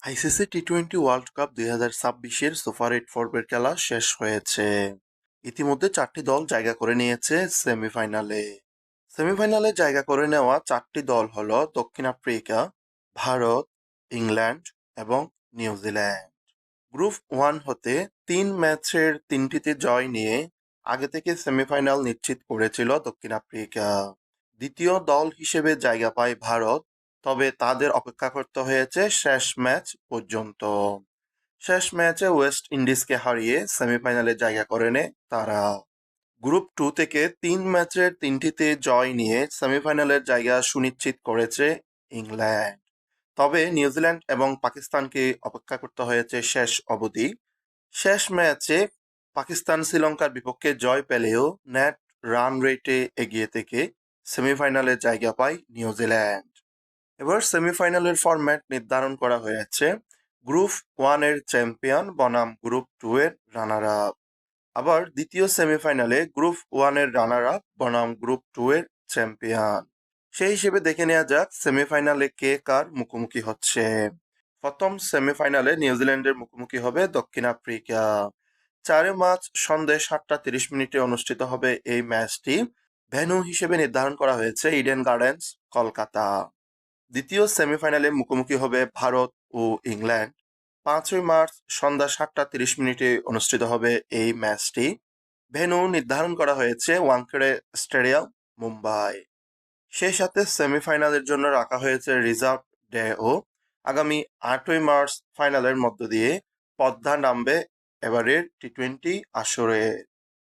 ICC T twenty world cup 2026-এর super eight পর্বের খেলা শেষ হয়েছে। ইতিমধ্যে 4টি দল জায়গা করে নিয়েছে সেমিফাইনালে। সেমিফাইনালে জায়গা করে নেওয়া 4টি দল হলো দক্ষিণ আফ্রিকা, ভারত, ইংল্যান্ড এবং নিউজিল্যান্ড। গ্রুপ 1 হতে 3 ম্যাচের 3টিতে জয় নিয়ে আগে থেকে সেমিফাইনাল নিশ্চিত করেছিল দক্ষিণ আফ্রিকা। দ্বিতীয় দল হিসেবে জায়গা পায় ভারত, তবে তাদের অপেক্ষা করতে হয়েছে শেষ ম্যাচ পর্যন্ত। শেষ ম্যাচে ওয়েস্ট ইন্ডিজকে হারিয়ে সেমিফাইনালে জায়গা করে নেয় তারা। গ্রুপ 2 থেকে 3 ম্যাচের 3টিতে জয় নিয়ে সেমিফাইনালের জায়গা সুনিশ্চিত করেছে ইংল্যান্ড। তবে নিউজিল্যান্ড এবং পাকিস্তানকে অপেক্ষা করতে হয়েছে শেষ অবধি। শেষ ম্যাচে পাকিস্তান শ্রীলঙ্কার বিপক্ষে জয় পেলেও নেট রান রেটে এগিয়ে থেকে সেমিফাইনালে জায়গা পায় নিউজিল্যান্ড। এবার সেমিফাইনালের ফরম্যাট নির্ধারণ করা হয়েছে গ্রুপ 1 এর চ্যাম্পিয়ন বনাম গ্রুপ 2 এর রানার আপ। আবার দ্বিতীয় সেমিফাইনালে গ্রুপ 1 এর রানার আপ বনাম গ্রুপ 2 এর চ্যাম্পিয়ন। সেই হিসেবে দেখে নেওয়া যাক সেমিফাইনালে কে কার মুখোমুখি হচ্ছে। প্রথম সেমিফাইনালে নিউজিল্যান্ডের মুখোমুখি হবে দক্ষিণ আফ্রিকা। 4 মার্চ সন্ধ্যে 7টা 30 মিনিটে অনুষ্ঠিত হবে এই ম্যাচটি। ভেন্যু হিসেবে নির্ধারণ করা হয়েছে ইডেন গার্ডেন্স, কলকাতা। দ্বিতীয় সেমিফাইনালে মুখোমুখি হবে ভারত ও ইংল্যান্ড। 5 মার্চ সন্ধ্যা 7টা 30 মিনিটে অনুষ্ঠিত হবে এই ম্যাচটি। ভেন্যু নির্ধারণ করা হয়েছে ওয়াংখেড়ে স্টেডিয়াম, মুম্বাই। সেই সাথে সেমিফাইনালের জন্য রাখা হয়েছে রিজার্ভ ডে ও। আগামী 8 মার্চ ফাইনালের মধ্য দিয়ে পদ্মা নামবে এবারের টি-20 আসরে।